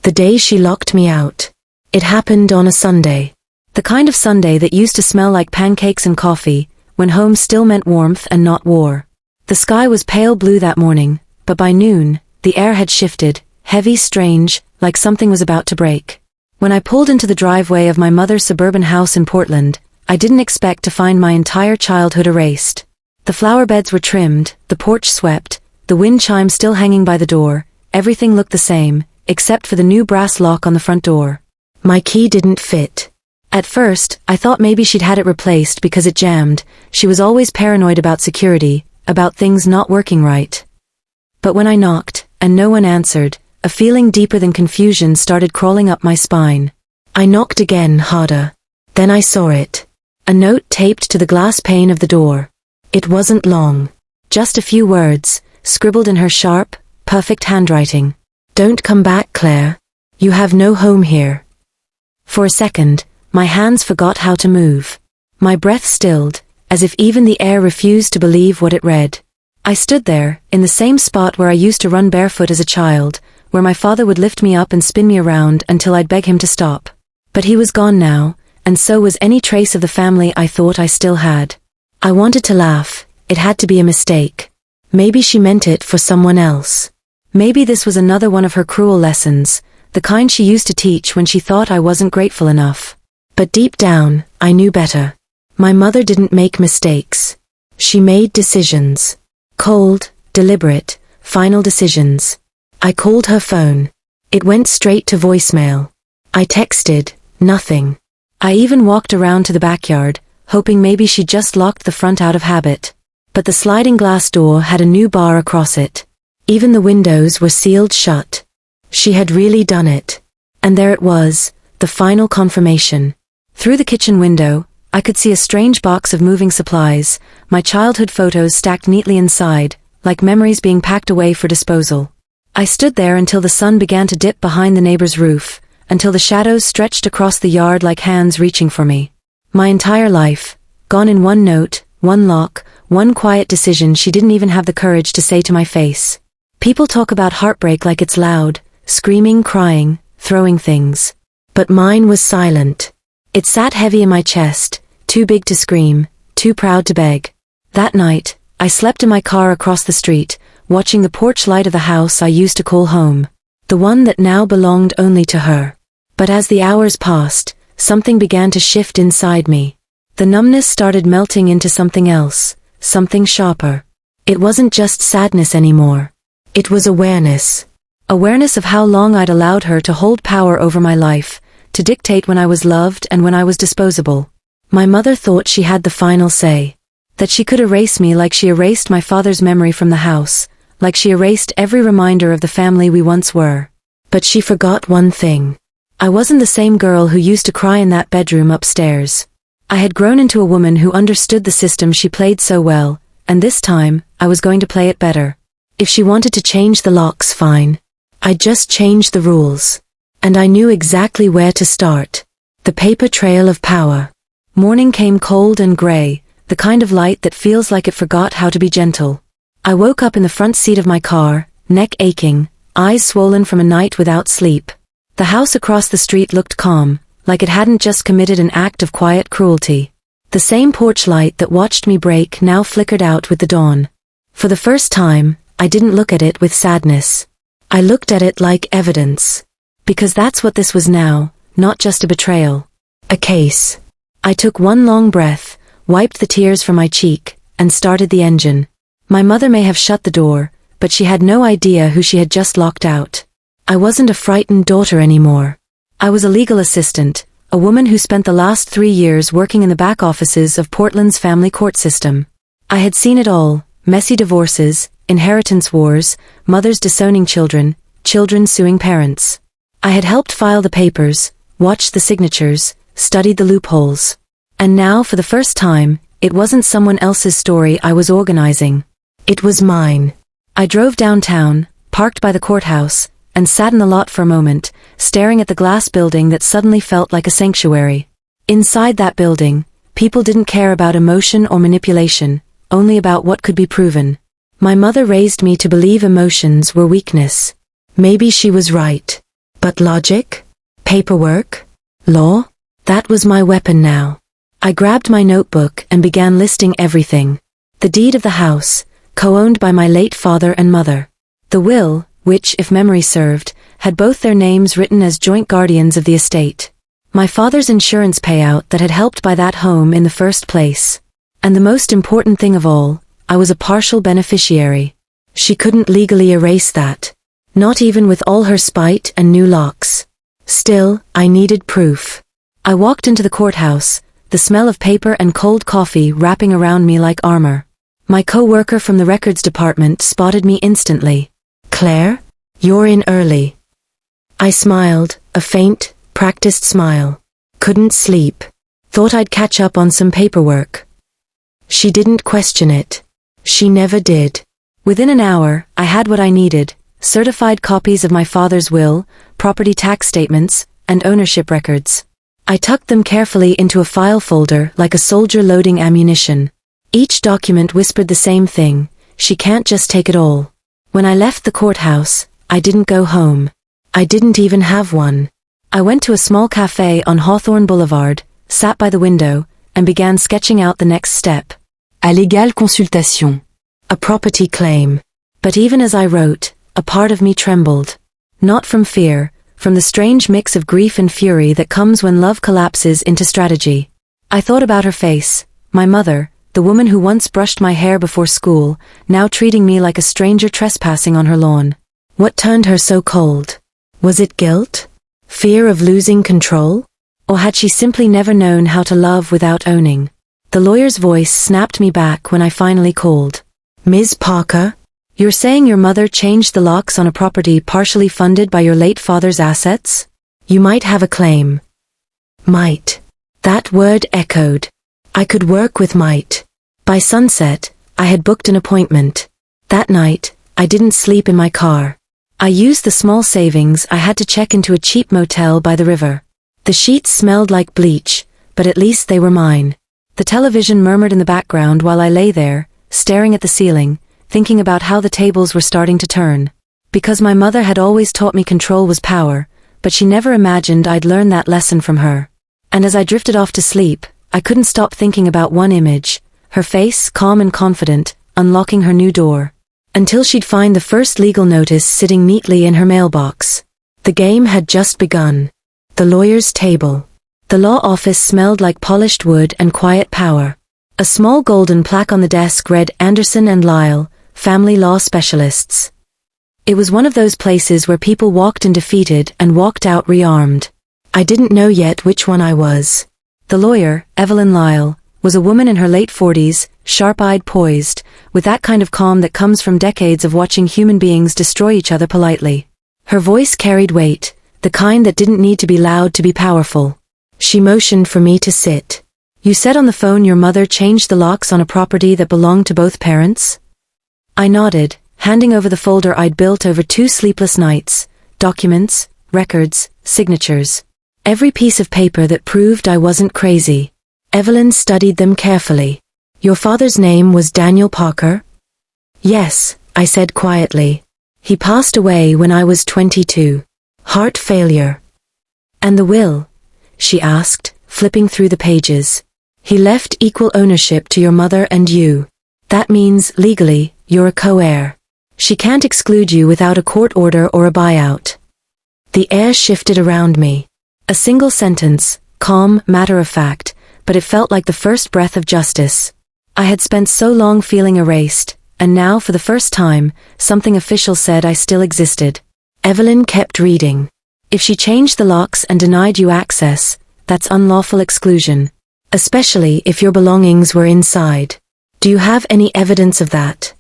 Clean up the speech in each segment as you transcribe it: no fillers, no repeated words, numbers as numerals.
The day she locked me out. It happened on a Sunday. The kind of Sunday that used to smell like pancakes and coffee, when home still meant warmth and not war. The sky was pale blue that morning, but by noon, the air had shifted, heavy, strange, like something was about to break. When I pulled into the driveway of my mother's suburban house in Portland, I didn't expect to find my entire childhood erased. The flower beds were trimmed, the porch swept, the wind chime still hanging by the door. Everything looked the same, except for the new brass lock on the front door. My key didn't fit. At first, I thought maybe she'd had it replaced because it jammed. She was always paranoid about security, about things not working right. But when I knocked, and no one answered, a feeling deeper than confusion started crawling up my spine. I knocked again, harder. Then I saw it. A note taped to the glass pane of the door. It wasn't long. Just a few words, scribbled in her sharp, perfect handwriting. Don't come back, Claire. You have no home here. For a second, my hands forgot how to move. My breath stilled, as if even the air refused to believe what it read. I stood there, in the same spot where I used to run barefoot as a child, where my father would lift me up and spin me around until I'd beg him to stop. But he was gone now, and so was any trace of the family I thought I still had. I wanted to laugh. It had to be a mistake. Maybe she meant it for someone else. Maybe this was another one of her cruel lessons, the kind she used to teach when she thought I wasn't grateful enough. But deep down, I knew better. My mother didn't make mistakes. She made decisions. Cold, deliberate, final decisions. I called her phone. It went straight to voicemail. I texted, nothing. I even walked around to the backyard, hoping maybe she'd just locked the front out of habit. But the sliding glass door had a new bar across it. Even the windows were sealed shut. She had really done it. And there it was, the final confirmation. Through the kitchen window, I could see a strange box of moving supplies, my childhood photos stacked neatly inside, like memories being packed away for disposal. I stood there until the sun began to dip behind the neighbor's roof, until the shadows stretched across the yard like hands reaching for me. My entire life, gone in one note, one lock, one quiet decision she didn't even have the courage to say to my face. People talk about heartbreak like it's loud, screaming, crying, throwing things. But mine was silent. It sat heavy in my chest, too big to scream, too proud to beg. That night, I slept in my car across the street, watching the porch light of the house I used to call home. The one that now belonged only to her. But as the hours passed, something began to shift inside me. The numbness started melting into something else, something sharper. It wasn't just sadness anymore. It was awareness. Awareness of how long I'd allowed her to hold power over my life, to dictate when I was loved and when I was disposable. My mother thought she had the final say. That she could erase me like she erased my father's memory from the house, like she erased every reminder of the family we once were. But she forgot one thing. I wasn't the same girl who used to cry in that bedroom upstairs. I had grown into a woman who understood the system she played so well, and this time, I was going to play it better. If she wanted to change the locks, fine. I'd just change the rules. And I knew exactly where to start. The paper trail of power. Morning came cold and gray, the kind of light that feels like it forgot how to be gentle. I woke up in the front seat of my car, neck aching, eyes swollen from a night without sleep. The house across the street looked calm, like it hadn't just committed an act of quiet cruelty. The same porch light that watched me break now flickered out with the dawn. For the first time, I didn't look at it with sadness. I looked at it like evidence. Because that's what this was now, not just a betrayal. A case. I took one long breath, wiped the tears from my cheek, and started the engine. My mother may have shut the door, but she had no idea who she had just locked out. I wasn't a frightened daughter anymore. I was a legal assistant, a woman who spent the last 3 years working in the back offices of Portland's family court system. I had seen it all, messy divorces, inheritance wars, mothers disowning children, children suing parents. I had helped file the papers, watched the signatures, studied the loopholes. And now, for the first time, it wasn't someone else's story I was organizing. It was mine. I drove downtown, parked by the courthouse, and sat in the lot for a moment, staring at the glass building that suddenly felt like a sanctuary. Inside that building, people didn't care about emotion or manipulation, only about what could be proven. My mother raised me to believe emotions were weakness. Maybe she was right. But logic? Paperwork? Law? That was my weapon now. I grabbed my notebook and began listing everything. The deed of the house, co-owned by my late father and mother. The will, which, if memory served, had both their names written as joint guardians of the estate. My father's insurance payout that had helped buy that home in the first place. And the most important thing of all, I was a partial beneficiary. She couldn't legally erase that. Not even with all her spite and new locks. Still, I needed proof. I walked into the courthouse, the smell of paper and cold coffee wrapping around me like armor. My co-worker from the records department spotted me instantly. "Claire, you're in early." I smiled, a faint, practiced smile. Couldn't sleep. Thought I'd catch up on some paperwork. She didn't question it. She never did. Within an hour, I had what I needed, certified copies of my father's will, property tax statements, and ownership records. I tucked them carefully into a file folder like a soldier loading ammunition. Each document whispered the same thing: she can't just take it all. When I left the courthouse, I didn't go home. I didn't even have one. I went to a small cafe on Hawthorne Boulevard, sat by the window, and began sketching out the next step. À légale consultation. A property claim. But even as I wrote, a part of me trembled. Not from fear, from the strange mix of grief and fury that comes when love collapses into strategy. I thought about her face, my mother, the woman who once brushed my hair before school, now treating me like a stranger trespassing on her lawn. What turned her so cold? Was it guilt? Fear of losing control? Or had she simply never known how to love without owning? The lawyer's voice snapped me back when I finally called. "Ms. Parker? You're saying your mother changed the locks on a property partially funded by your late father's assets? You might have a claim." Might. That word echoed. I could work with might. By sunset, I had booked an appointment. That night, I didn't sleep in my car. I used the small savings I had to check into a cheap motel by the river. The sheets smelled like bleach, but at least they were mine. The television murmured in the background while I lay there, staring at the ceiling, thinking about how the tables were starting to turn. Because my mother had always taught me control was power, but she never imagined I'd learn that lesson from her. And as I drifted off to sleep, I couldn't stop thinking about one image, her face, calm and confident, unlocking her new door. Until she'd find the first legal notice sitting neatly in her mailbox. The game had just begun. The lawyer's table. The law office smelled like polished wood and quiet power. A small golden plaque on the desk read Anderson and Lyle, Family Law Specialists. It was one of those places where people walked in defeated and walked out rearmed. I didn't know yet which one I was. The lawyer, Evelyn Lyle, was a woman in her late 40s, sharp-eyed, poised, with that kind of calm that comes from decades of watching human beings destroy each other politely. Her voice carried weight, the kind that didn't need to be loud to be powerful. She motioned for me to sit. "You said on the phone your mother changed the locks on a property that belonged to both parents?" I nodded, handing over the folder I'd built over 2 sleepless nights, documents, records, signatures. Every piece of paper that proved I wasn't crazy. Evelyn studied them carefully. "Your father's name was Daniel Parker?" "Yes," I said quietly. "He passed away when I was 22. Heart failure." "And the will?" she asked, flipping through the pages. "He left equal ownership to your mother and you. That means, legally, you're a co-heir. She can't exclude you without a court order or a buyout." The air shifted around me. A single sentence, calm, matter-of-fact, but it felt like the first breath of justice. I had spent so long feeling erased, and now, for the first time, something official said I still existed. Evelyn kept reading. "If she changed the locks and denied you access, that's unlawful exclusion. Especially if your belongings were inside. Do you have any evidence of that?"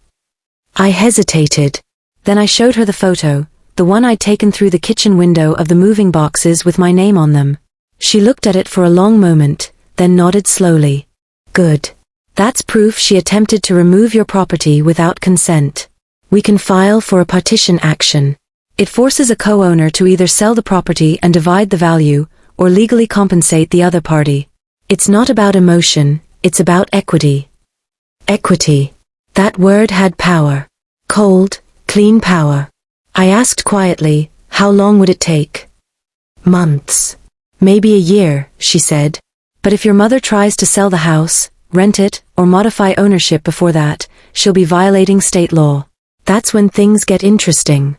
I hesitated. Then I showed her the photo, the one I'd taken through the kitchen window of the moving boxes with my name on them. She looked at it for a long moment, then nodded slowly. "Good. That's proof she attempted to remove your property without consent. We can file for a partition action. It forces a co-owner to either sell the property and divide the value, or legally compensate the other party. It's not about emotion, it's about equity." Equity. That word had power. Cold, clean power. I asked quietly, "How long would it take?" Months. Maybe a year, she said. But if your mother tries to sell the house, rent it, or modify ownership before that, she'll be violating state law. That's when things get interesting.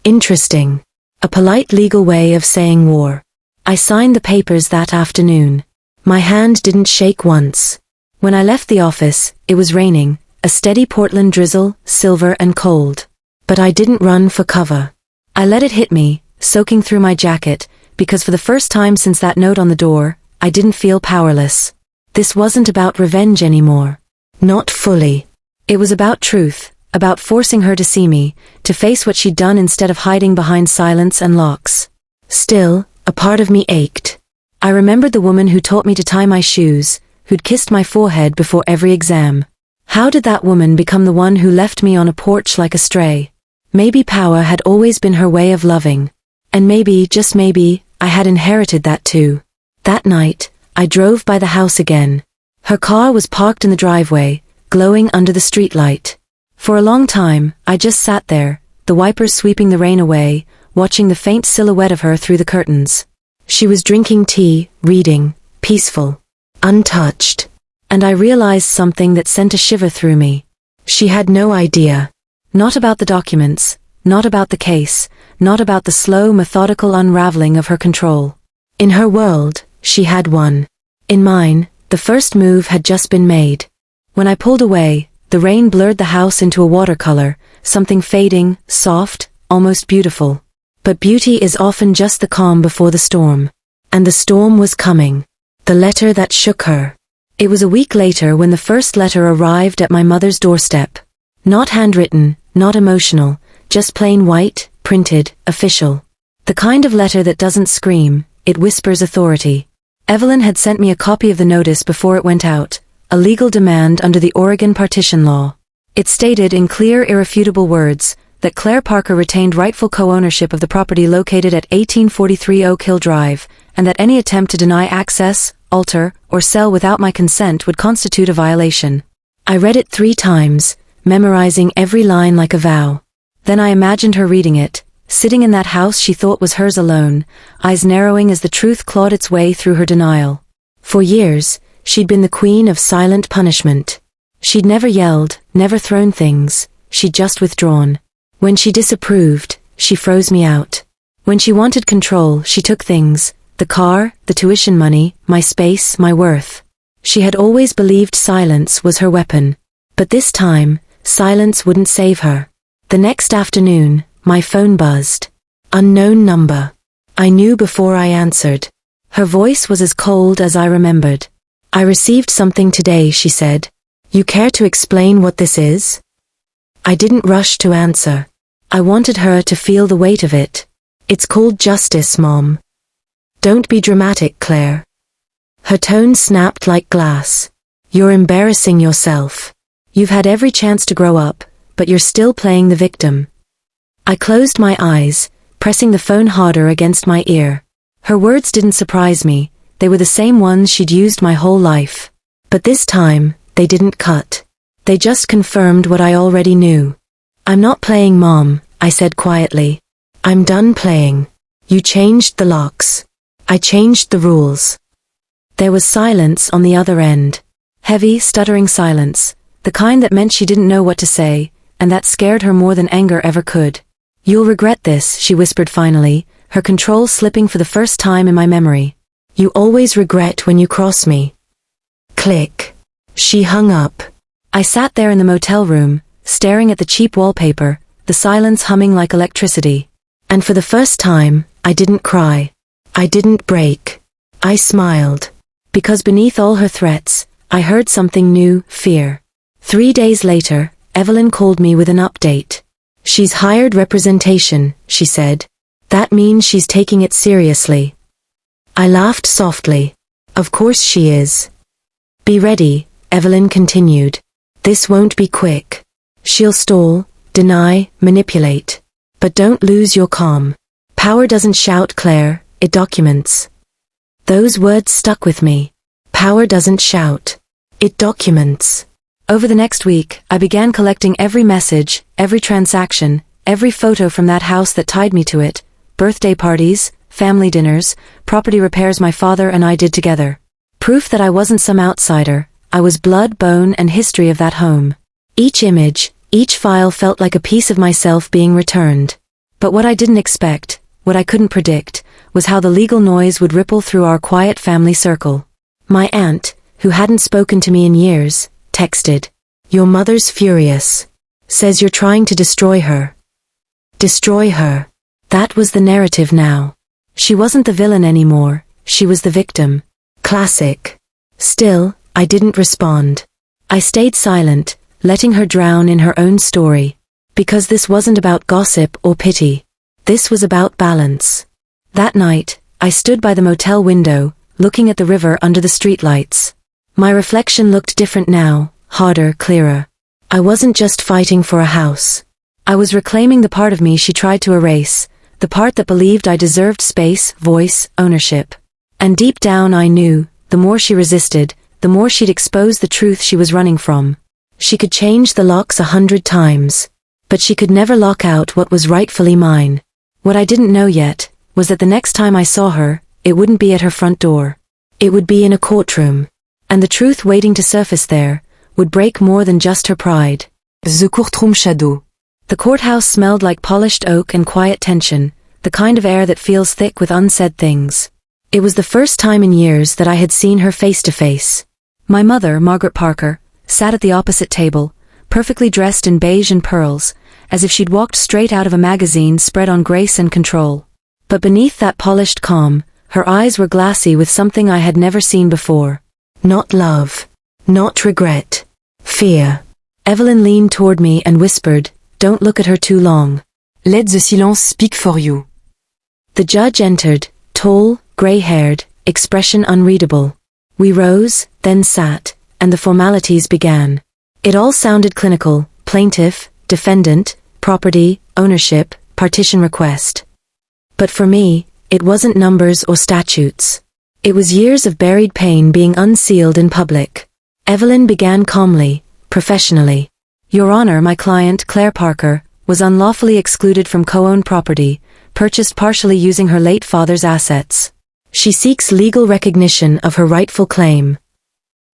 Interesting. A polite legal way of saying war. I signed the papers that afternoon. My hand didn't shake once. When I left the office, it was raining, a steady Portland drizzle, silver and cold. But I didn't run for cover. I let it hit me, soaking through my jacket, because for the first time since that note on the door, I didn't feel powerless. This wasn't about revenge anymore. Not fully. It was about truth, about forcing her to see me, to face what she'd done instead of hiding behind silence and locks. Still, a part of me ached. I remembered the woman who taught me to tie my shoes, who'd kissed my forehead before every exam. How did that woman become the one who left me on a porch like a stray? Maybe power had always been her way of loving. And maybe, just maybe, I had inherited that too. That night, I drove by the house again. Her car was parked in the driveway, glowing under the streetlight. For a long time, I just sat there, the wipers sweeping the rain away, watching the faint silhouette of her through the curtains. She was drinking tea, reading, peaceful, untouched. And I realized something that sent a shiver through me. She had no idea. Not about the documents, not about the case, not about the slow, methodical unraveling of her control. In her world, she had won. In mine, the first move had just been made. When I pulled away, the rain blurred the house into a watercolor, something fading, soft, almost beautiful. But beauty is often just the calm before the storm. And the storm was coming. The letter that shook her. It was a week later when the first letter arrived at my mother's doorstep. Not handwritten, not emotional, just plain white, printed, official. The kind of letter that doesn't scream, it whispers authority. Evelyn had sent me a copy of the notice before it went out, a legal demand under the Oregon partition law. It stated in clear, irrefutable words that Claire Parker retained rightful co-ownership of the property located at 1843 Oak Hill Drive, and that any attempt to deny access, alter, or sell without my consent would constitute a violation. I read it 3 times, memorizing every line like a vow. Then I imagined her reading it, sitting in that house she thought was hers alone, eyes narrowing as the truth clawed its way through her denial. For years, she'd been the queen of silent punishment. She'd never yelled, never thrown things, she'd just withdrawn. When she disapproved, she froze me out. When she wanted control, she took things, the car, the tuition money, my space, my worth. She had always believed silence was her weapon. But this time, silence wouldn't save her. The next afternoon, my phone buzzed. Unknown number. I knew before I answered. Her voice was as cold as I remembered. I received something today, she said. You care to explain what this is? I didn't rush to answer. I wanted her to feel the weight of it. It's called justice, Mom. Don't be dramatic, Claire. Her tone snapped like glass. You're embarrassing yourself. You've had every chance to grow up, but you're still playing the victim. I closed my eyes, pressing the phone harder against my ear. Her words didn't surprise me, they were the same ones she'd used my whole life. But this time, they didn't cut. They just confirmed what I already knew. I'm not playing Mom, I said quietly. I'm done playing. You changed the locks. I changed the rules. There was silence on the other end. Heavy, stuttering silence, the kind that meant she didn't know what to say, and that scared her more than anger ever could. You'll regret this, she whispered finally, her control slipping for the first time in my memory. You always regret when you cross me. Click. She hung up. I sat there in the motel room, staring at the cheap wallpaper, the silence humming like electricity. And for the first time, I didn't cry. I didn't break. I smiled. Because beneath all her threats, I heard something new, fear. 3 days later, Evelyn called me with an update. She's hired representation, she said. That means she's taking it seriously. I laughed softly. Of course she is. Be ready, Evelyn continued. This won't be quick. She'll stall, deny, manipulate. But don't lose your calm. Power doesn't shout, Claire, it documents. Those words stuck with me. Power doesn't shout. It documents. Over the next week, I began collecting every message, every transaction, every photo from that house that tied me to it, birthday parties, family dinners, property repairs my father and I did together. Proof that I wasn't some outsider. I was blood, bone, and history of that home. Each image, each file felt like a piece of myself being returned. But what I didn't expect, what I couldn't predict, was how the legal noise would ripple through our quiet family circle. My aunt, who hadn't spoken to me in years, texted, "Your mother's furious. Says you're trying to destroy her." Destroy her. That was the narrative now. She wasn't the villain anymore, she was the victim. Classic. Still, I didn't respond. I stayed silent, letting her drown in her own story. Because this wasn't about gossip or pity. This was about balance. That night, I stood by the motel window, looking at the river under the streetlights. My reflection looked different now, harder, clearer. I wasn't just fighting for a house. I was reclaiming the part of me she tried to erase, the part that believed I deserved space, voice, ownership. And deep down I knew, the more she resisted, the more she'd expose the truth she was running from. She could change the locks 100 times. But she could never lock out what was rightfully mine. What I didn't know yet, was that the next time I saw her, it wouldn't be at her front door. It would be in a courtroom. And the truth waiting to surface there, would break more than just her pride. The courtroom shadow. The courthouse smelled like polished oak and quiet tension, the kind of air that feels thick with unsaid things. It was the first time in years that I had seen her face to face. My mother, Margaret Parker, sat at the opposite table, perfectly dressed in beige and pearls, as if she'd walked straight out of a magazine spread on grace and control. But beneath that polished calm, her eyes were glassy with something I had never seen before. Not love. Not regret. Fear. Evelyn leaned toward me and whispered, "Don't look at her too long. Let the silence speak for you." The judge entered, tall, gray-haired, expression unreadable. We rose, then sat, and the formalities began. It all sounded clinical: plaintiff, defendant, property, ownership, partition request. But for me, it wasn't numbers or statutes. It was years of buried pain being unsealed in public. Evelyn began calmly, professionally. "Your Honor, my client, Claire Parker, was unlawfully excluded from co-owned property, purchased partially using her late father's assets. She seeks legal recognition of her rightful claim."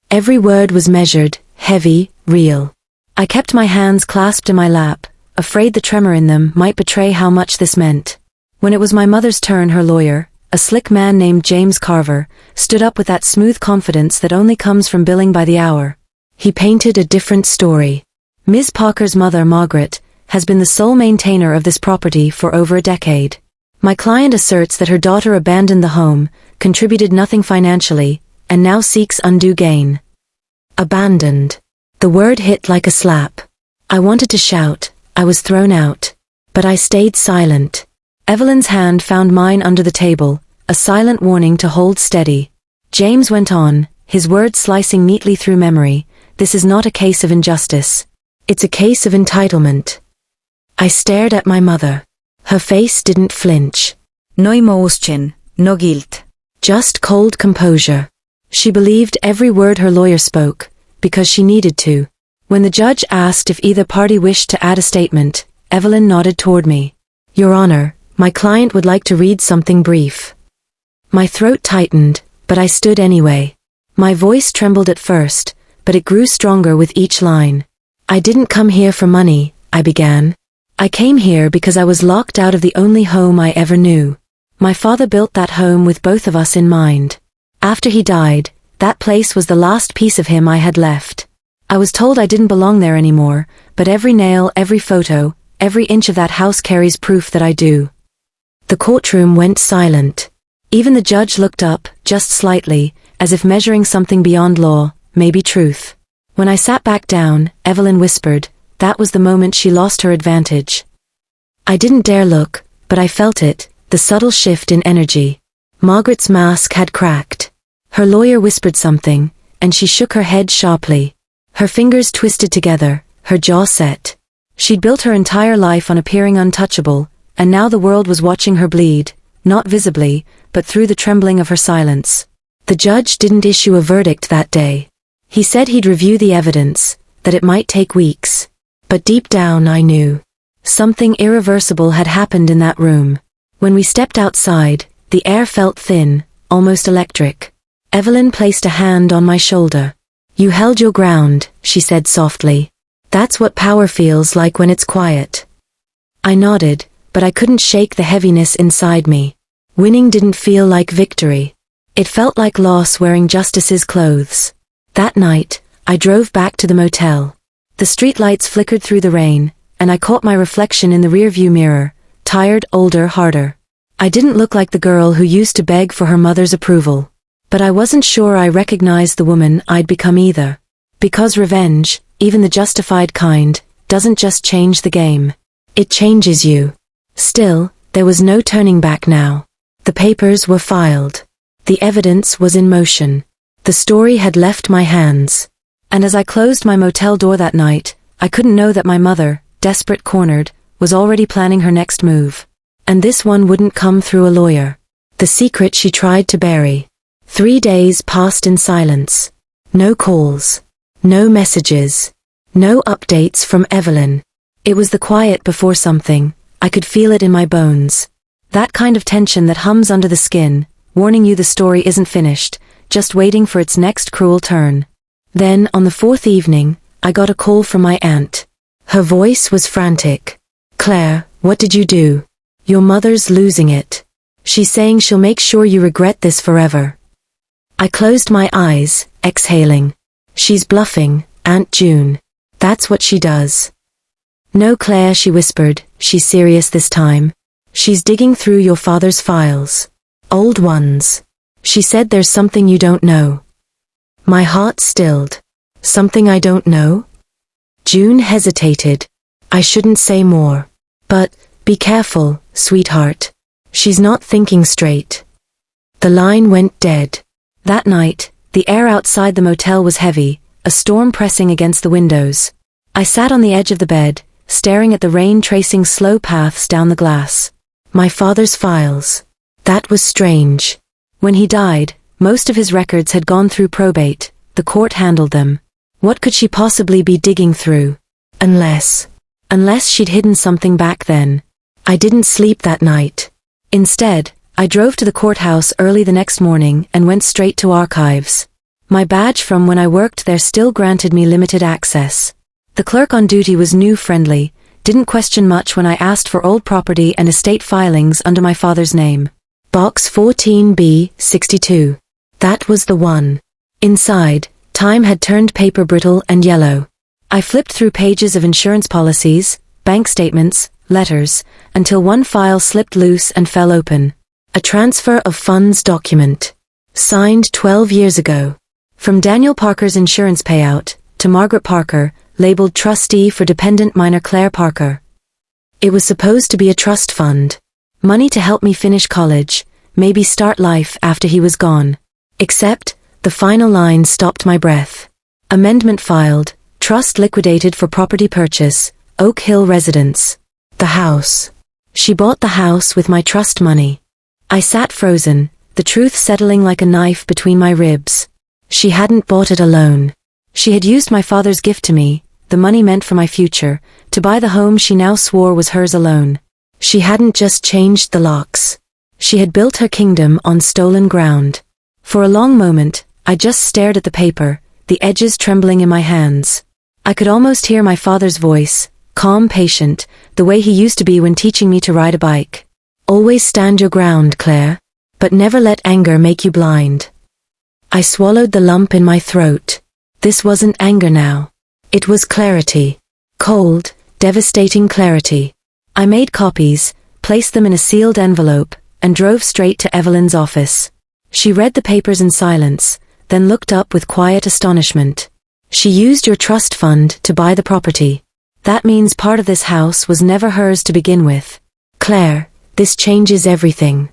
Every word was measured, heavy, real. I kept my hands clasped in my lap, afraid the tremor in them might betray how much this meant. When it was my mother's turn, her lawyer, a slick man named James Carver, stood up with that smooth confidence that only comes from billing by the hour. He painted a different story. Ms. Parker's mother, Margaret, has been the sole maintainer of this property for over a decade. My client asserts that her daughter abandoned the home, contributed nothing financially, and now seeks undue gain. Abandoned. The word hit like a slap. I wanted to shout, I was thrown out. But I stayed silent. Evelyn's hand found mine under the table, a silent warning to hold steady. James went on, his words slicing neatly through memory. "This is not a case of injustice. It's a case of entitlement." I stared at my mother. Her face didn't flinch. No emotion, no guilt. Just cold composure. She believed every word her lawyer spoke, because she needed to. When the judge asked if either party wished to add a statement, Evelyn nodded toward me. "Your Honor, my client would like to read something brief." My throat tightened, but I stood anyway. My voice trembled at first, but it grew stronger with each line. "I didn't come here for money," I began. "I came here because I was locked out of the only home I ever knew. My father built that home with both of us in mind. After he died, that place was the last piece of him I had left. I was told I didn't belong there anymore, but every nail, every photo, every inch of that house carries proof that I do." The courtroom went silent. Even the judge looked up, just slightly, as if measuring something beyond law, maybe truth. When I sat back down, Evelyn whispered, that was the moment she lost her advantage. I didn't dare look, but I felt it, the subtle shift in energy. Margaret's mask had cracked. Her lawyer whispered something, and she shook her head sharply. Her fingers twisted together, her jaw set. She'd built her entire life on appearing untouchable, and now the world was watching her bleed, not visibly, but through the trembling of her silence. The judge didn't issue a verdict that day. He said he'd review the evidence, that it might take weeks. But deep down I knew. Something irreversible had happened in that room. When we stepped outside, The air felt thin, almost electric. Evelyn placed a hand on my shoulder. "You held your ground," she said softly. "That's what power feels like when it's quiet." I nodded, but I couldn't shake the heaviness inside me. Winning didn't feel like victory. It felt like loss wearing justice's clothes. That night, I drove back to the motel. The streetlights flickered through the rain, and I caught my reflection in the rearview mirror, tired, older, harder. I didn't look like the girl who used to beg for her mother's approval. But I wasn't sure I recognized the woman I'd become either. Because revenge, even the justified kind, doesn't just change the game. It changes you. Still, there was no turning back now. The papers were filed. The evidence was in motion. The story had left my hands. And as I closed my motel door that night, I couldn't know that my mother, desperate, cornered, was already planning her next move. And this one wouldn't come through a lawyer. The secret she tried to bury. 3 days passed in silence. No calls. No messages. No updates from Evelyn. It was the quiet before something. I could feel it in my bones. That kind of tension that hums under the skin, warning you the story isn't finished, just waiting for its next cruel turn. Then, on the 4th evening, I got a call from my aunt. Her voice was frantic. "Claire, what did you do? Your mother's losing it. She's saying she'll make sure you regret this forever." I closed my eyes, exhaling. "She's bluffing, Aunt June. That's what she does." "No, Claire," she whispered, "she's serious this time. She's digging through your father's files. Old ones. She said there's something you don't know." My heart stilled. Something I don't know? June hesitated. "I shouldn't say more. But, be careful, sweetheart. She's not thinking straight." The line went dead. That night, the air outside the motel was heavy, a storm pressing against the windows. I sat on the edge of the bed, staring at the rain tracing slow paths down the glass. My father's files. That was strange. When he died, most of his records had gone through probate. The court handled them. What could she possibly be digging through? Unless she'd hidden something back then. I didn't sleep that night. Instead, I drove to the courthouse early the next morning and went straight to archives. My badge from when I worked there still granted me limited access. The clerk on duty was new, friendly, didn't question much when I asked for old property and estate filings under my father's name. Box 14B, 62. That was the one. Inside, time had turned paper brittle and yellow. I flipped through pages of insurance policies, bank statements, letters, until one file slipped loose and fell open. A transfer of funds document. Signed 12 years ago. From Daniel Parker's insurance payout, to Margaret Parker, labeled trustee for dependent minor Claire Parker. It was supposed to be a trust fund. Money to help me finish college, maybe start life after he was gone. Except, the final line stopped my breath. Amendment filed, trust liquidated for property purchase, Oak Hill residence. The house. She bought the house with my trust money. I sat frozen, the truth settling like a knife between my ribs. She hadn't bought it alone. She had used my father's gift to me, the money meant for my future, to buy the home she now swore was hers alone. She hadn't just changed the locks. She had built her kingdom on stolen ground. For a long moment, I just stared at the paper, the edges trembling in my hands. I could almost hear my father's voice, calm, patient, the way he used to be when teaching me to ride a bike. "Always stand your ground, Claire. But never let anger make you blind." I swallowed the lump in my throat. This wasn't anger now. It was clarity. Cold, devastating clarity. I made copies, placed them in a sealed envelope, and drove straight to Evelyn's office. She read the papers in silence, then looked up with quiet astonishment. "She used your trust fund to buy the property. That means part of this house was never hers to begin with. Claire, this changes everything."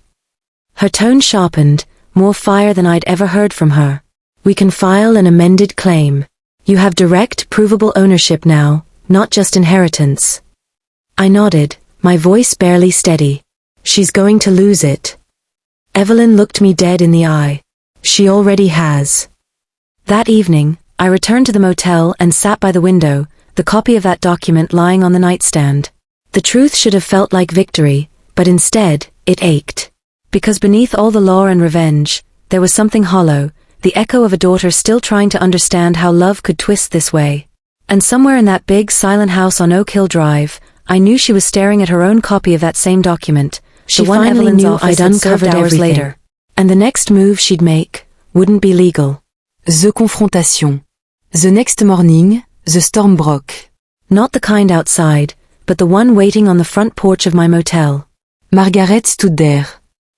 Her tone sharpened, more fire than I'd ever heard from her. "We can file an amended claim. You have direct, provable ownership now, not just inheritance." I nodded, my voice barely steady. "She's going to lose it." Evelyn looked me dead in the eye. "She already has." That evening, I returned to the motel and sat by the window, the copy of that document lying on the nightstand. The truth should have felt like victory, but instead, it ached. Because beneath all the law and revenge, there was something hollow, the echo of a daughter still trying to understand how love could twist this way. And somewhere in that big, silent house on Oak Hill Drive, I knew she was staring at her own copy of that same document. She finally knew I'd uncovered hours later. And the next move she'd make wouldn't be legal. The confrontation. The next morning, the storm broke. Not the kind outside, but the one waiting on the front porch of my motel. Margaret stood there.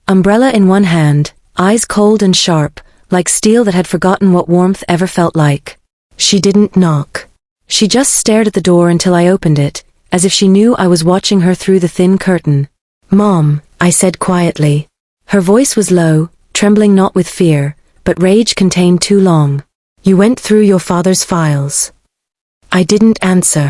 Umbrella in one hand, eyes cold and sharp, like steel that had forgotten what warmth ever felt like. She didn't knock. She just stared at the door until I opened it, as if she knew I was watching her through the thin curtain. "Mom," I said quietly. Her voice was low, trembling not with fear, but rage contained too long. "You went through your father's files." I didn't answer.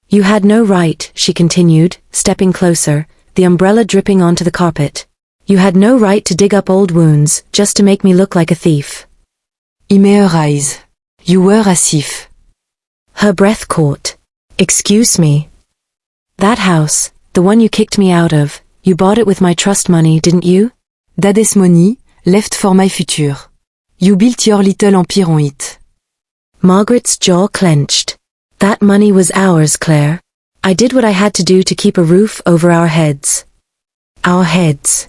"You had no right," she continued, stepping closer, the umbrella dripping onto the carpet. "You had no right to dig up old wounds, just to make me look like a thief." In her eyes. You were a thief. Her breath caught. "Excuse me. That house, the one you kicked me out of, you bought it with my trust money, didn't you?" Daddy's money, left for my future. You built your little empire on it. Margaret's jaw clenched. "That money was ours, Claire. I did what I had to do to keep a roof over our heads." "Our heads."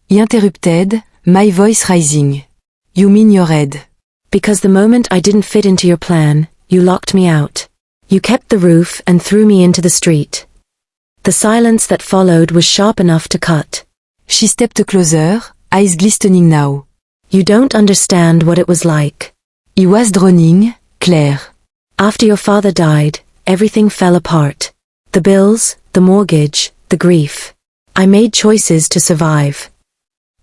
He interrupted, my voice rising. "You mean your head." "Because the moment I didn't fit into your plan, you locked me out. You kept the roof and threw me into the street." The silence that followed was sharp enough to cut. She stepped closer, eyes glistening now. "You don't understand what it was like." He was droning, Claire. "After your father died, everything fell apart. The bills, the mortgage, the grief. I made choices to survive."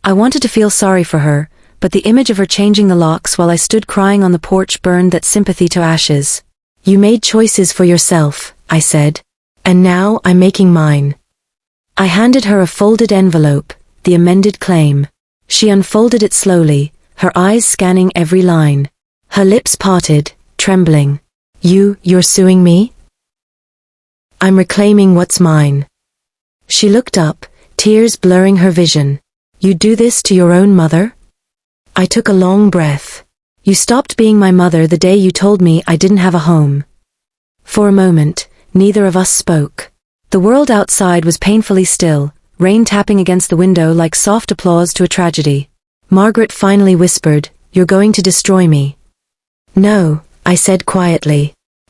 I wanted to feel sorry for her, but the image of her changing the locks while I stood crying on the porch burned that sympathy to ashes. "You made choices for yourself," I said. "And now I'm making mine." I handed her a folded envelope, the amended claim. She unfolded it slowly, her eyes scanning every line. Her lips parted, trembling. You're suing me?" "I'm reclaiming what's mine." She looked up, tears blurring her vision. "You'd do this to your own mother?" I took a long breath. "You stopped being my mother the day you told me I didn't have a home." For a moment, neither of us spoke. The world outside was painfully still, rain tapping against the window like soft applause to a tragedy. Margaret finally whispered, "You're going to destroy me." "No," I said quietly.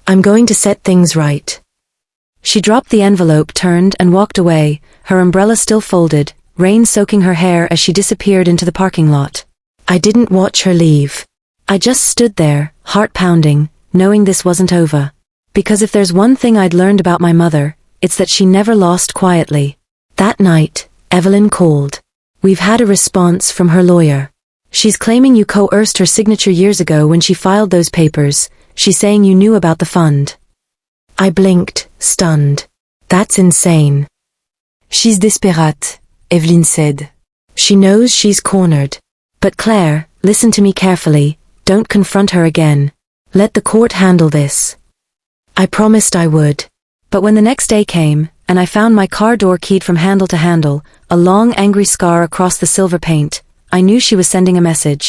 "I'm going to set things right." She dropped the envelope, turned, and walked away, her umbrella still folded, rain soaking her hair as she disappeared into the parking lot. I didn't watch her leave. I just stood there, heart pounding, knowing this wasn't over. Because if there's one thing I'd learned about my mother, it's that she never lost quietly. That night, Evelyn called. "We've had a response from her lawyer. She's claiming you coerced her signature years ago when she filed those papers. She's saying you knew about the fund." I blinked, stunned. "That's insane." She's desperate, Evelyn said. "She knows she's cornered. But Claire, listen to me carefully, don't confront her again. Let the court handle this." I promised I would. But when the next day came, and I found my car door keyed from handle to handle, a long angry scar across the silver paint, I knew she was sending a message.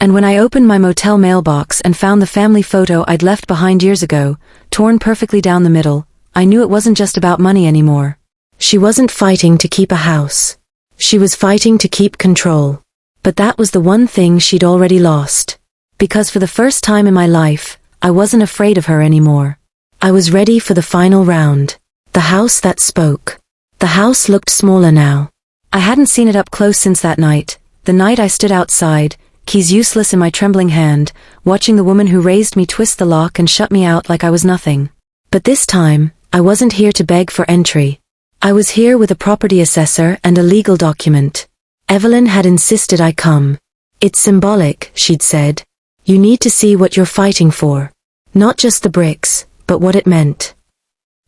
And when I opened my motel mailbox and found the family photo I'd left behind years ago, torn perfectly down the middle, I knew it wasn't just about money anymore. She wasn't fighting to keep a house. She was fighting to keep control. But that was the one thing she'd already lost. Because for the first time in my life, I wasn't afraid of her anymore. I was ready for the final round. The house that spoke. The house looked smaller now. I hadn't seen it up close since that night, the night I stood outside, keys useless in my trembling hand, watching the woman who raised me twist the lock and shut me out like I was nothing. But this time, I wasn't here to beg for entry. I was here with a property assessor and a legal document. Evelyn had insisted I come. "It's symbolic," she'd said. "You need to see what you're fighting for. Not just the bricks, but what it meant."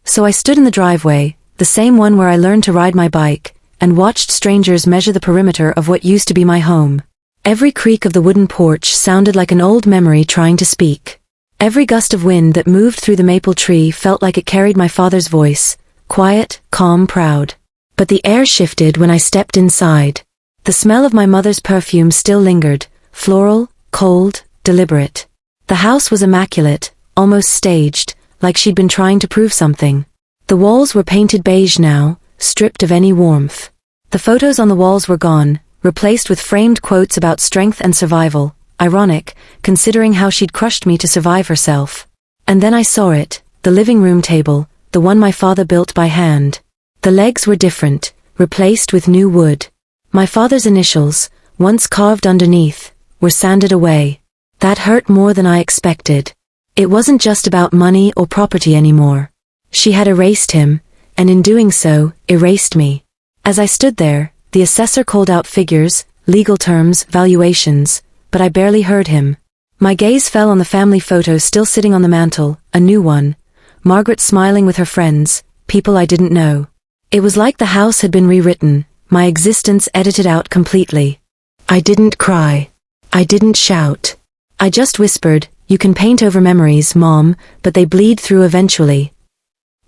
So I stood in the driveway, the same one where I learned to ride my bike, and watched strangers measure the perimeter of what used to be my home. Every creak of the wooden porch sounded like an old memory trying to speak. Every gust of wind that moved through the maple tree felt like it carried my father's voice, quiet, calm, proud. But the air shifted when I stepped inside. The smell of my mother's perfume still lingered, floral, cold, deliberate. The house was immaculate, almost staged, like she'd been trying to prove something. The walls were painted beige now, stripped of any warmth. The photos on the walls were gone, replaced with framed quotes about strength and survival, ironic, considering how she'd crushed me to survive herself. And then I saw it, the living room table, the one my father built by hand. The legs were different, replaced with new wood. My father's initials, once carved underneath, were sanded away. That hurt more than I expected. It wasn't just about money or property anymore. She had erased him, and in doing so, erased me. As I stood there, the assessor called out figures, legal terms, valuations, but I barely heard him. My gaze fell on the family photo still sitting on the mantel, a new one. Margaret smiling with her friends, people I didn't know. It was like the house had been rewritten, my existence edited out completely. I didn't cry. I didn't shout. I just whispered, "You can paint over memories, Mom, but they bleed through eventually."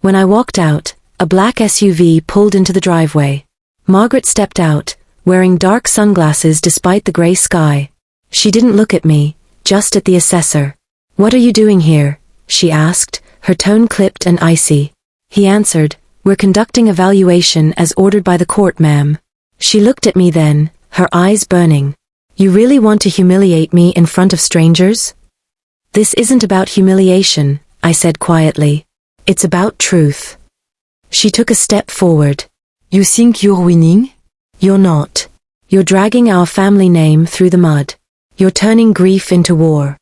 When I walked out, a black SUV pulled into the driveway. Margaret stepped out, wearing dark sunglasses despite the gray sky. She didn't look at me, just at the assessor. "What are you doing here?" she asked, her tone clipped and icy. He answered, "We're conducting a valuation as ordered by the court, ma'am." She looked at me then, her eyes burning. "You really want to humiliate me in front of strangers?" "This isn't about humiliation," I said quietly. "It's about truth." She took a step forward. You think you're winning? "You're not. You're dragging our family name through the mud. You're turning grief into war."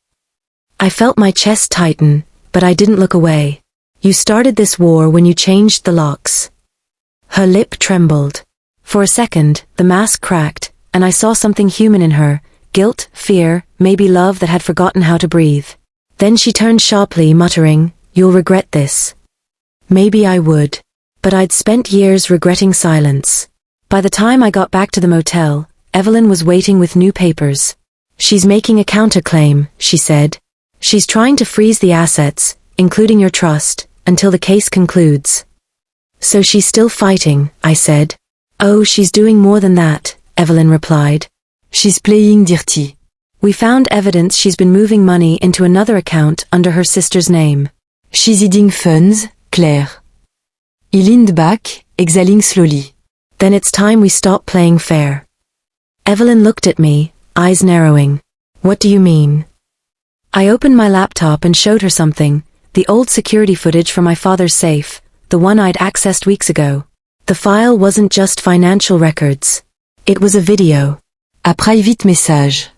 I felt my chest tighten, but I didn't look away. "You started this war when you changed the locks." Her lip trembled. For a second, the mask cracked, and I saw something human in her, guilt, fear, maybe love that had forgotten how to breathe. Then she turned sharply, muttering, "You'll regret this." Maybe I would. But I'd spent years regretting silence. By the time I got back to the motel, Evelyn was waiting with new papers. "She's making a counterclaim," she said. "She's trying to freeze the assets, including your trust, until the case concludes." "So she's still fighting," I said. "Oh, she's doing more than that," Evelyn replied. She's playing dirty. "We found evidence she's been moving money into another account under her sister's name." She's hiding funds, Claire. He leaned back, exhaling slowly. "Then it's time we stop playing fair." Evelyn looked at me, eyes narrowing. "What do you mean?" I opened my laptop and showed her something, the old security footage from my father's safe, the one I'd accessed weeks ago. The file wasn't just financial records. It was a video. A private message.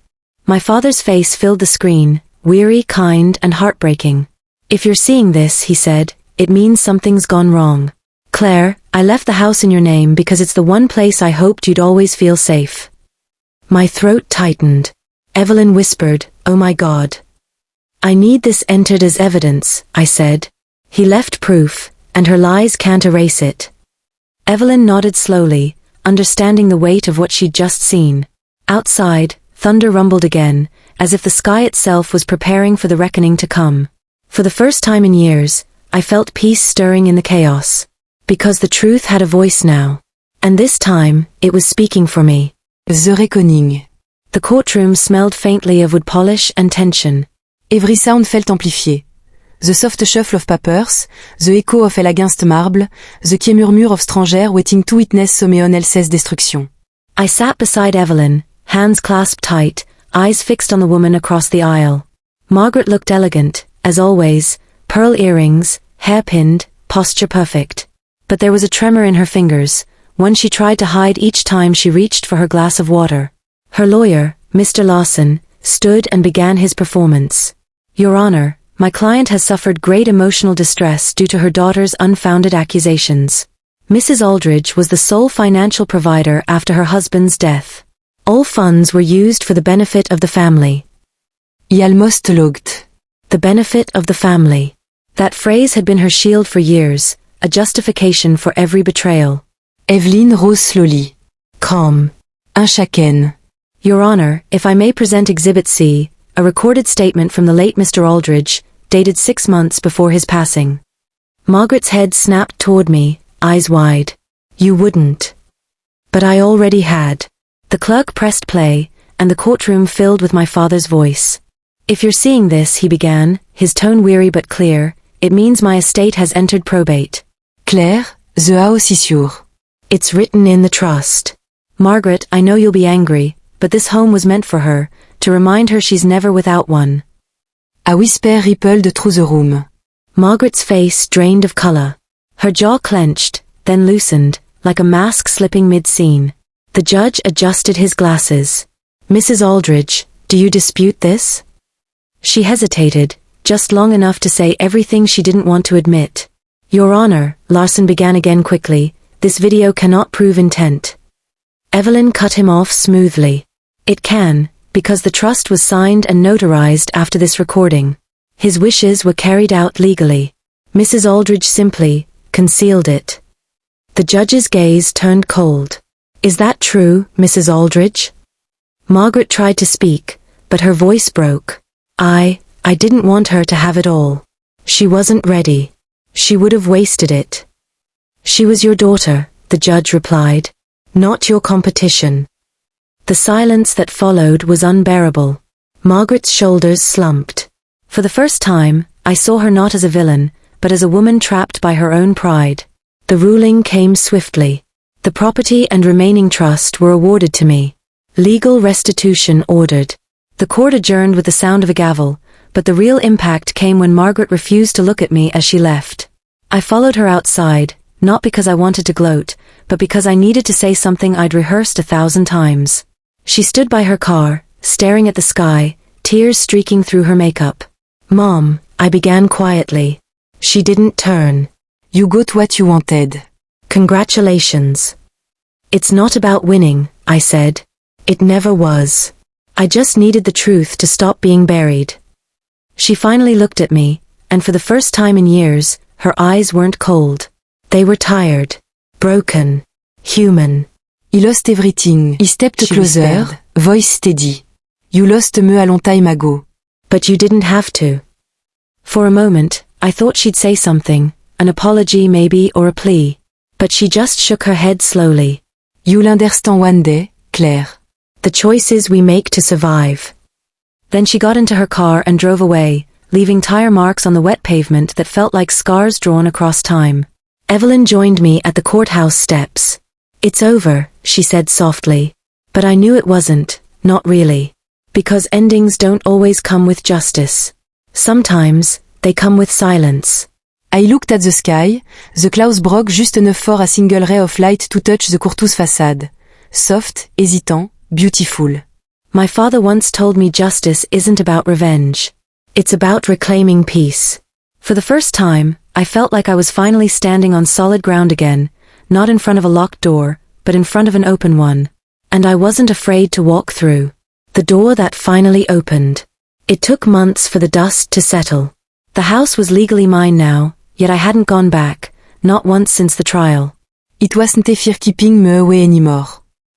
My father's face filled the screen, weary, kind, and heartbreaking. "If you're seeing this," he said, "it means something's gone wrong. Claire, I left the house in your name because it's the one place I hoped you'd always feel safe." My throat tightened. Evelyn whispered, "Oh my God." "I need this entered as evidence," I said. "He left proof, and her lies can't erase it." Evelyn nodded slowly, understanding the weight of what she'd just seen. Outside, thunder rumbled again, as if the sky itself was preparing for the reckoning to come. For the first time in years, I felt peace stirring in the chaos. Because the truth had a voice now. And this time, it was speaking for me. The reckoning. The courtroom smelled faintly of wood polish and tension. Every sound felt amplifié. The soft shuffle of papers, the echo of elle against marble, the quiet murmure of strangers waiting to witness Someon Elsa's destruction. I sat beside Evelyn, hands clasped tight, eyes fixed on the woman across the aisle. Margaret looked elegant, as always, pearl earrings, hair pinned, posture perfect. But there was a tremor in her fingers, one she tried to hide each time she reached for her glass of water. Her lawyer, Mr. Lawson, stood and began his performance. "Your Honor, my client has suffered great emotional distress due to her daughter's unfounded accusations. Mrs. Aldridge was the sole financial provider after her husband's death. All funds were used for the benefit of the family." He almost looked. The benefit of the family. That phrase had been her shield for years, a justification for every betrayal. Evelyn rose slowly. Calm. Un chacun. "Your Honor, if I may present Exhibit C, a recorded statement from the late Mr. Aldridge, dated 6 months before his passing." Margaret's head snapped toward me, eyes wide. "You wouldn't." But I already had. The clerk pressed play, and the courtroom filled with my father's voice. "If you're seeing this," he began, his tone weary but clear, "it means my estate has entered probate." Claire, the a aussi sûr. "It's written in the trust. Margaret, I know you'll be angry, but this home was meant for her, to remind her she's never without one." A whisper rippled through the room. Margaret's face drained of color. Her jaw clenched, then loosened, like a mask slipping mid-scene. The judge adjusted his glasses. "Mrs. Aldridge, do you dispute this?" She hesitated, just long enough to say everything she didn't want to admit. "Your Honor," Larson began again quickly, "this video cannot prove intent." Evelyn cut him off smoothly. "It can, because the trust was signed and notarized after this recording. His wishes were carried out legally. Mrs. Aldridge simply concealed it." The judge's gaze turned cold. "Is that true, Mrs. Aldridge?" Margaret tried to speak, but her voice broke. I didn't want her to have it all. She wasn't ready. She would have wasted it." "She was your daughter," the judge replied. "Not your competition." The silence that followed was unbearable. Margaret's shoulders slumped. For the first time, I saw her not as a villain, but as a woman trapped by her own pride. The ruling came swiftly. The property and remaining trust were awarded to me. Legal restitution ordered. The court adjourned with the sound of a gavel, but the real impact came when Margaret refused to look at me as she left. I followed her outside, not because I wanted to gloat, but because I needed to say something I'd rehearsed 1,000 times. She stood by her car, staring at the sky, tears streaking through her makeup. "Mom," I began quietly. She didn't turn. "You got what you wanted." "Congratulations." "It's not about winning," I said. "It never was. I just needed the truth to stop being buried." She finally looked at me, and for the first time in years, her eyes weren't cold. They were tired, broken, human. "You lost everything." He stepped closer, voice steady. "You lost me a long time ago." "But you didn't have to." For a moment, I thought she'd say something, an apology maybe or a plea. But she just shook her head slowly. "You'll understand one day, Claire." "The choices we make to survive." Then she got into her car and drove away, leaving tire marks on the wet pavement that felt like scars drawn across time. Evelyn joined me at the courthouse steps. "It's over," she said softly. But I knew it wasn't, not really. Because endings don't always come with justice. Sometimes, they come with silence. I looked at the sky. The clouds broke just enough for a single ray of light to touch the courthouse facade. Soft, hésitant, beautiful. My father once told me justice isn't about revenge. It's about reclaiming peace. For the first time, I felt like I was finally standing on solid ground again, not in front of a locked door, but in front of an open one. And I wasn't afraid to walk through. The door that finally opened. It took months for the dust to settle. The house was legally mine now, yet I hadn't gone back, not once since the trial. It wasn't a fear keeping me away anymore.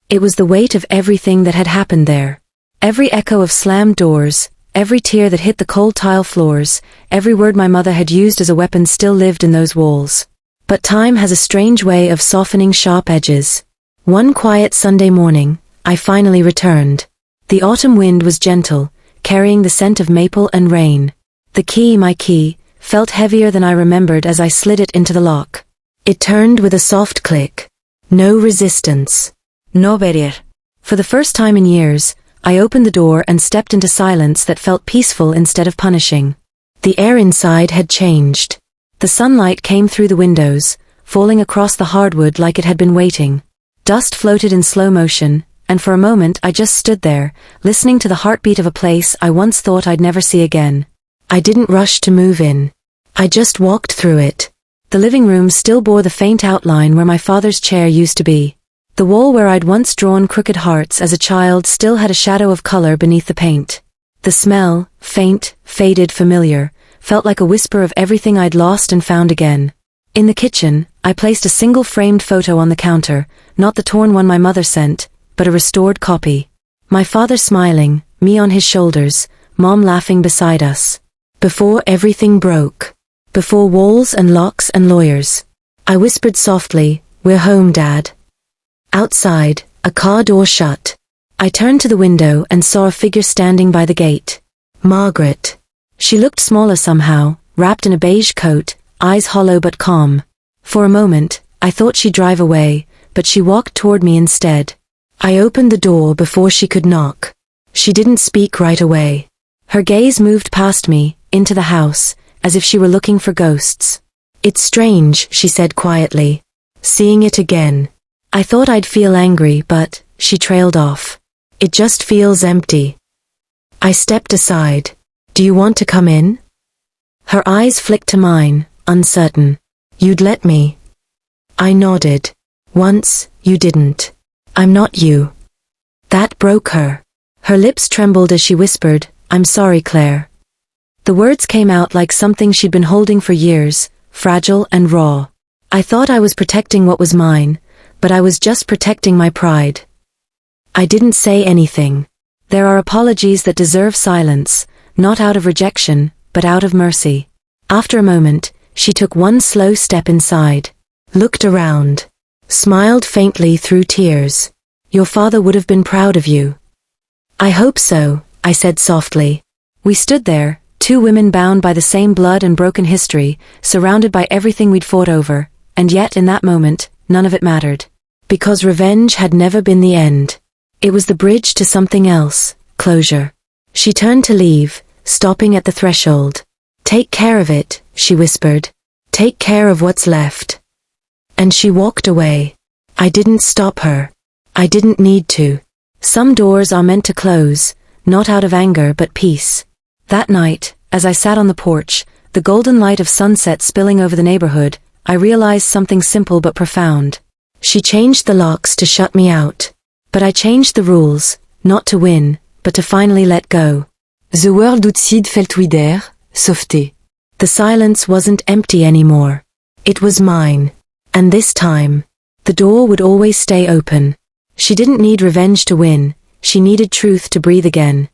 It was the weight of everything that had happened there. Every echo of slammed doors, every tear that hit the cold tile floors, every word my mother had used as a weapon still lived in those walls. But time has a strange way of softening sharp edges. One quiet Sunday morning, I finally returned. The autumn wind was gentle, carrying the scent of maple and rain. The key, my key, felt heavier than I remembered as I slid it into the lock. It turned with a soft click. No resistance. No barrier. For the first time in years, I opened the door and stepped into silence that felt peaceful instead of punishing. The air inside had changed. The sunlight came through the windows, falling across the hardwood like it had been waiting. Dust floated in slow motion, and for a moment I just stood there, listening to the heartbeat of a place I once thought I'd never see again. I didn't rush to move in. I just walked through it. The living room still bore the faint outline where my father's chair used to be. The wall where I'd once drawn crooked hearts as a child still had a shadow of color beneath the paint. The smell, faint, faded, familiar, felt like a whisper of everything I'd lost and found again. In the kitchen, I placed a single framed photo on the counter, not the torn one my mother sent, but a restored copy. My father smiling, me on his shoulders, Mom laughing beside us. Before everything broke. Before walls and locks and lawyers. I whispered softly, "We're home, Dad." Outside, a car door shut. I turned to the window and saw a figure standing by the gate. Margaret. She looked smaller somehow, wrapped in a beige coat, eyes hollow but calm. For a moment, I thought she'd drive away, but she walked toward me instead. I opened the door before she could knock. She didn't speak right away. Her gaze moved past me, into the house, as if she were looking for ghosts. It's strange, she said quietly. Seeing it again. I thought I'd feel angry, but, she trailed off. It just feels empty. I stepped aside. Do you want to come in? Her eyes flicked to mine, uncertain. You'd let me. I nodded. Once, you didn't. I'm not you. That broke her. Her lips trembled as she whispered, I'm sorry, Claire. The words came out like something she'd been holding for years, fragile and raw. I thought I was protecting what was mine, but I was just protecting my pride. I didn't say anything. There are apologies that deserve silence, not out of rejection, but out of mercy. After a moment, she took one slow step inside, looked around, smiled faintly through tears. Your father would have been proud of you. I hope so, I said softly. We stood there, two women bound by the same blood and broken history, surrounded by everything we'd fought over, and yet in that moment, none of it mattered. Because revenge had never been the end. It was the bridge to something else, closure. She turned to leave, stopping at the threshold. Take care of it, she whispered. Take care of what's left. And she walked away. I didn't stop her. I didn't need to. Some doors are meant to close, not out of anger but peace. That night, as I sat on the porch, the golden light of sunset spilling over the neighborhood, I realized something simple but profound. She changed the locks to shut me out. But I changed the rules, not to win, but to finally let go. The world outside felt wider, softer. The silence wasn't empty anymore. It was mine. And this time, the door would always stay open. She didn't need revenge to win, she needed truth to breathe again.